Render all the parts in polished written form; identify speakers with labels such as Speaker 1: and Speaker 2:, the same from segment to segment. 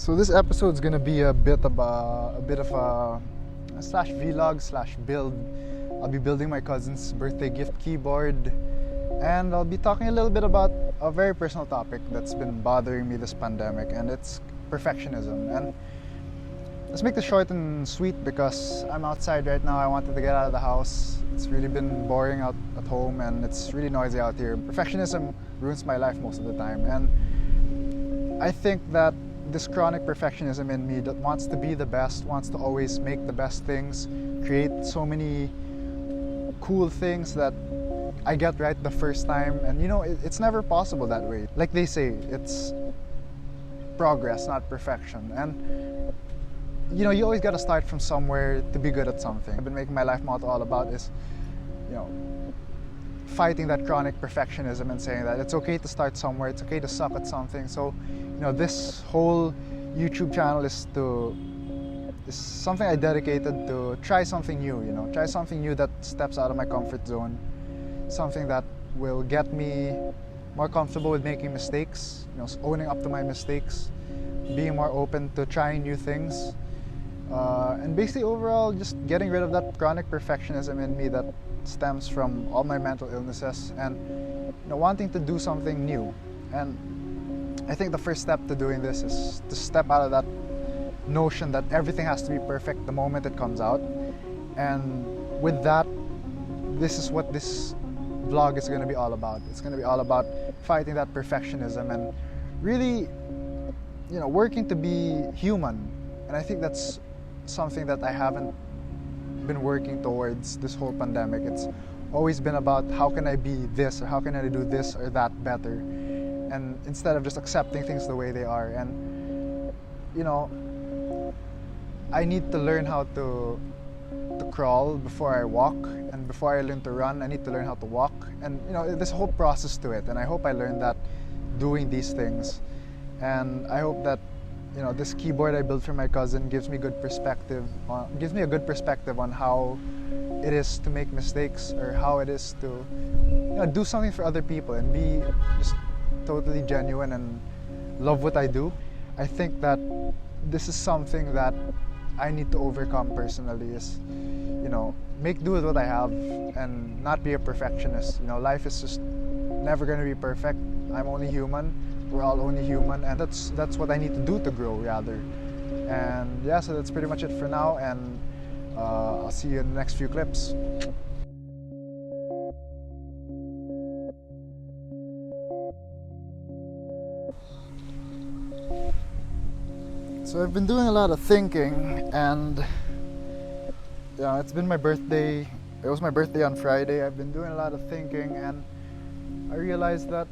Speaker 1: So this episode's gonna be a bit of a slash vlog slash build. I'll be building my cousin's birthday gift keyboard, and I'll be talking a little bit about a very personal topic that's been bothering me this pandemic, and it's perfectionism. And let's make this short and sweet because I'm outside right now. I wanted to get out of the house. It's really been boring out at home, and it's really noisy out here. Perfectionism ruins my life most of the time, and I think that this chronic perfectionism in me that wants to be the best, wants to always make the best things, create so many cool things that I get right the first time, and it's never possible that way. Like they say, it's progress, not perfection. And you always got to start from somewhere to be good at something. I've been making my life motto all about is fighting that chronic perfectionism and saying that it's okay to start somewhere, it's okay to suck at something. So this whole YouTube channel is something I dedicated to try something new, try something new that steps out of my comfort zone, something that will get me more comfortable with making mistakes, owning up to my mistakes, being more open to trying new things, and basically overall just getting rid of that chronic perfectionism in me that stems from all my mental illnesses, and wanting to do something new. And I think the first step to doing this is to step out of that notion that everything has to be perfect the moment it comes out. And with that, this is what this vlog is going to be all about. It's going to be all about fighting that perfectionism and really working to be human. And I think that's something that I haven't been working towards this whole pandemic. It's always been about how can I be this, or how can I do this or that better, and instead of just accepting things the way they are. And I need to learn how to crawl before I walk, and before I learn to run, I need to learn how to walk. And this whole process to it, and I hope I learned that doing these things. And I hope that this keyboard I built for my cousin gives me a good perspective on how it is to make mistakes, or how it is to do something for other people and be just totally genuine and love what I do. I think that this is something that I need to overcome personally, is make do with what I have and not be a perfectionist. Life is just never going to be perfect. I'm only human. We're all only human, and that's what I need to do to grow, rather. And yeah, so that's pretty much it for now, and I'll see you in the next few clips. So I've been doing a lot of thinking, and it's been my birthday. It was my birthday on Friday. I've been doing a lot of thinking, and I realized that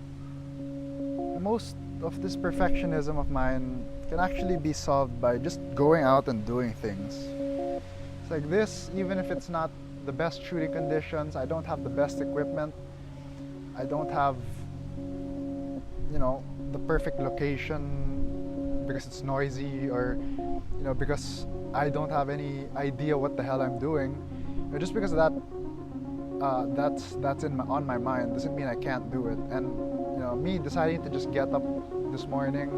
Speaker 1: most of this perfectionism of mine can actually be solved by just going out and doing things. It's like this, even if it's not the best shooting conditions, I don't have the best equipment, I don't have the perfect location because it's noisy, or because I don't have any idea what the hell I'm doing. Just because that's on my mind doesn't mean I can't do it. And me deciding to just get up this morning,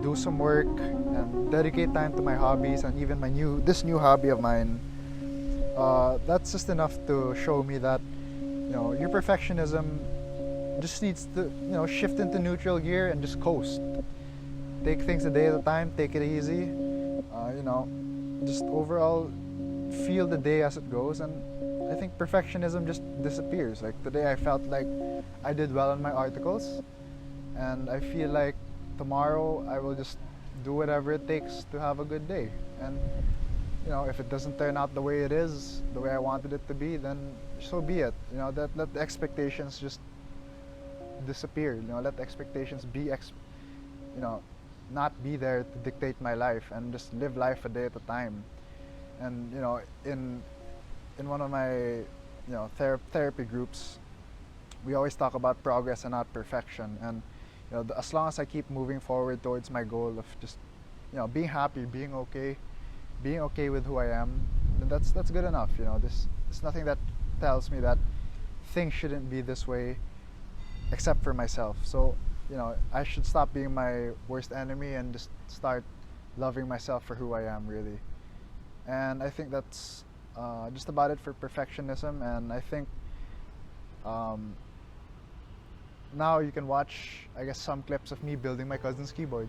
Speaker 1: do some work, and dedicate time to my hobbies, and even this new hobby of mine, that's just enough to show me that your perfectionism just needs to shift into neutral gear and just coast. Take things a day at a time, take it easy, just overall feel the day as it goes. And I think perfectionism just disappears. Like today I felt like I did well on my articles, and I feel like tomorrow I will just do whatever it takes to have a good day. And if it doesn't turn out the way it is, the way I wanted it to be, then so be it. Let the expectations just disappear. Let the expectations be not be there to dictate my life, and just live life a day at a time. And in one of my therapy groups, we always talk about progress and not perfection. And as long as I keep moving forward towards my goal of just being happy, being okay with who I am, then that's good enough. There's nothing that tells me that things shouldn't be this way except for myself. So I should stop being my worst enemy and just start loving myself for who I am, really. And I think that's just about it for perfectionism. And I think um, now you can watch, I guess, some clips of me building my cousin's keyboard.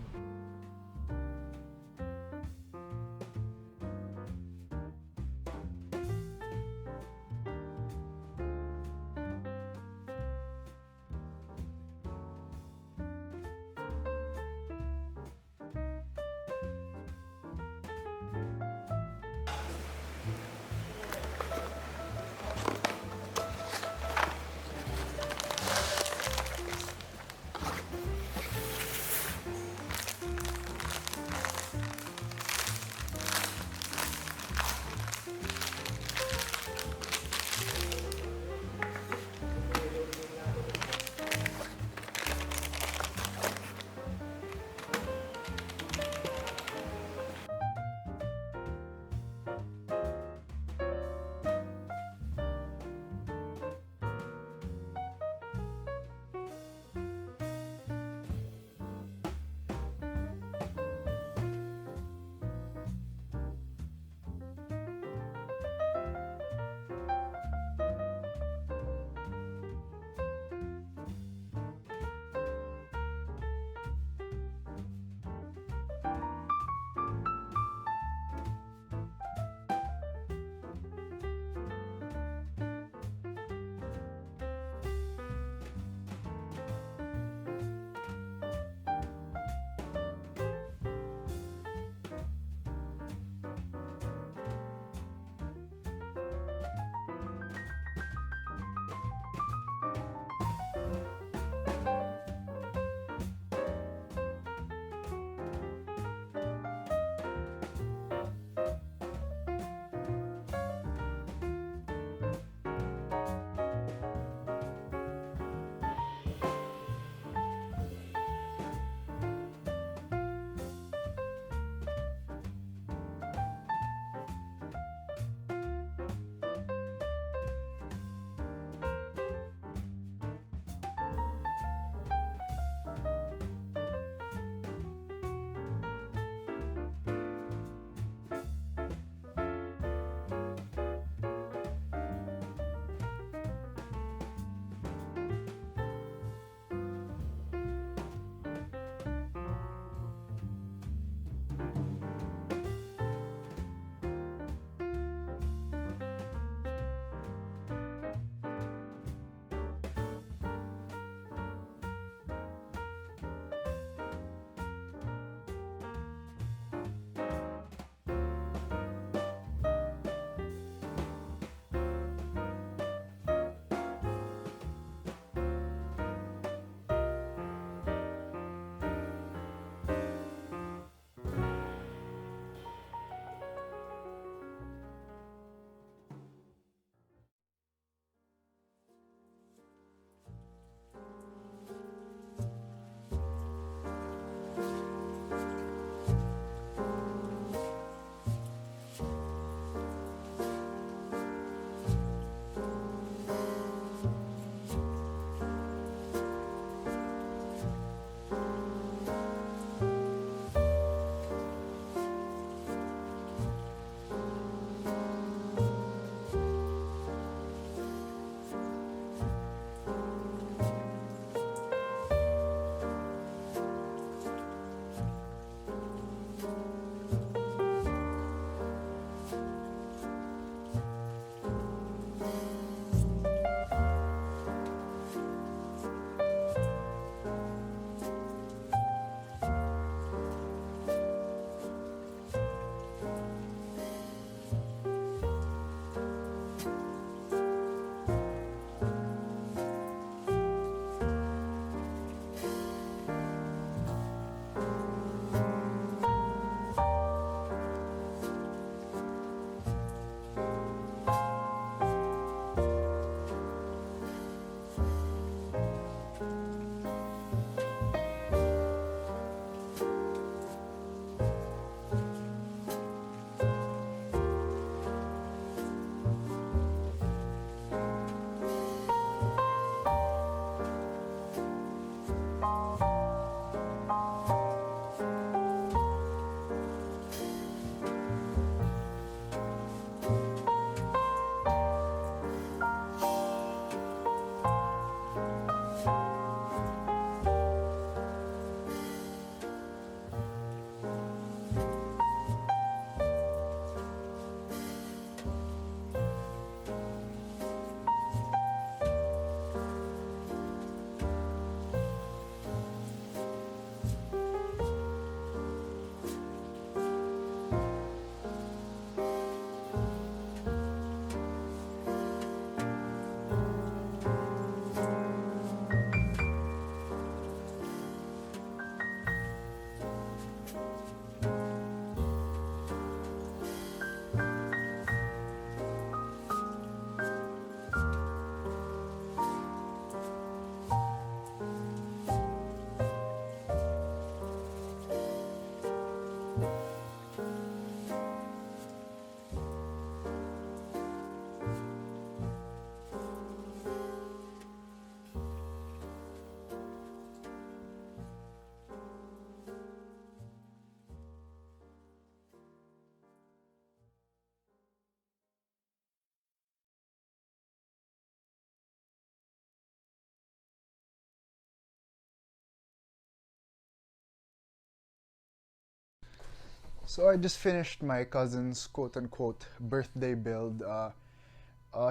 Speaker 1: So I just finished my cousin's quote-unquote birthday build.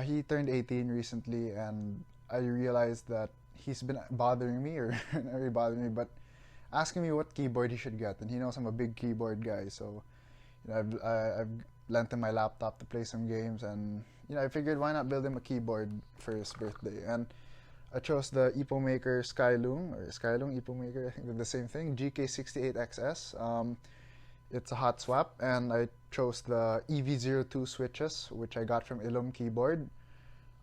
Speaker 1: He turned 18 recently, and I realized that he's been bothering me, or not really bothering me, but asking me what keyboard he should get. And he knows I'm a big keyboard guy, so I've lent him my laptop to play some games, and I figured why not build him a keyboard for his birthday. And I chose the Epomaker Skyloong, or Skyloong Epomaker, I think they're the same thing, GX68XS. It's a hot swap, and I chose the EV-02 switches, which I got from ilumkb.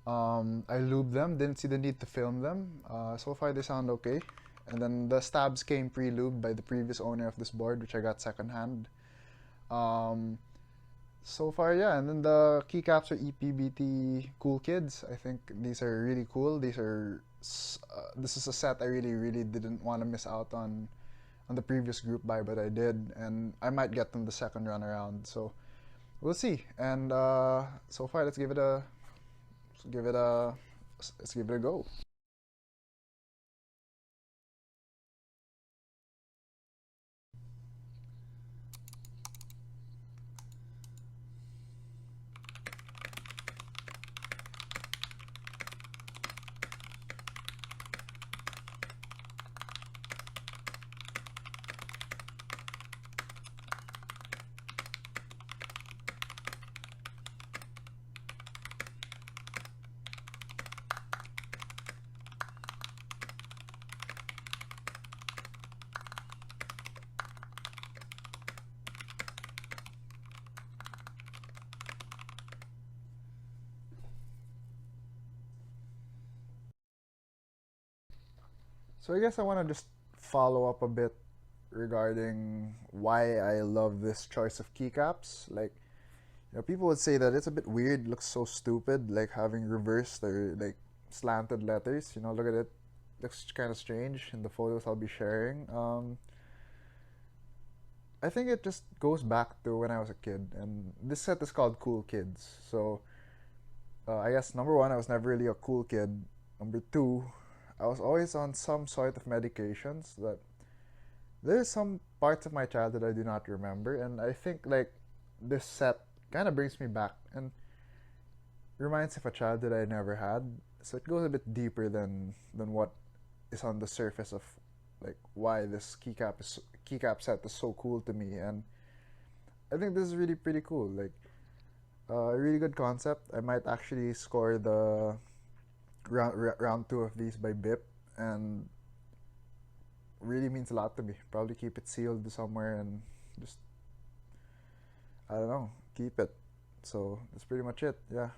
Speaker 1: I lubed them, didn't see the need to film them. So far they sound okay. And then the stabs came pre-lubed by the previous owner of this board, which I got secondhand. So far, yeah. And then the keycaps are EPBT Cool Kids. I think these are really cool. This is a set I really didn't want to miss out on the previous group buy, but I did, and I might get them the second run around. So we'll see. And so far, let's give it a go. So I guess I want to just follow up a bit regarding why I love this choice of keycaps. Like, people would say that it's a bit weird, looks so stupid, like having reversed or like slanted letters. Look at it, looks kind of strange in the photos I'll be sharing. I think it just goes back to when I was a kid, and this set is called Cool Kids. So I guess number one, I was never really a cool kid. Number two, I was always on some sort of medications that there's some parts of my childhood I do not remember, and I think like this set kind of brings me back and reminds of a childhood I never had. So it goes a bit deeper than what is on the surface of like why this keycap set is so cool to me. And I think this is really pretty cool. Like a really good concept. I might actually score the round 2 of these by BIP, and really means a lot to me. Probably keep it sealed somewhere and just, I don't know, keep it. So that's pretty much it. Yeah.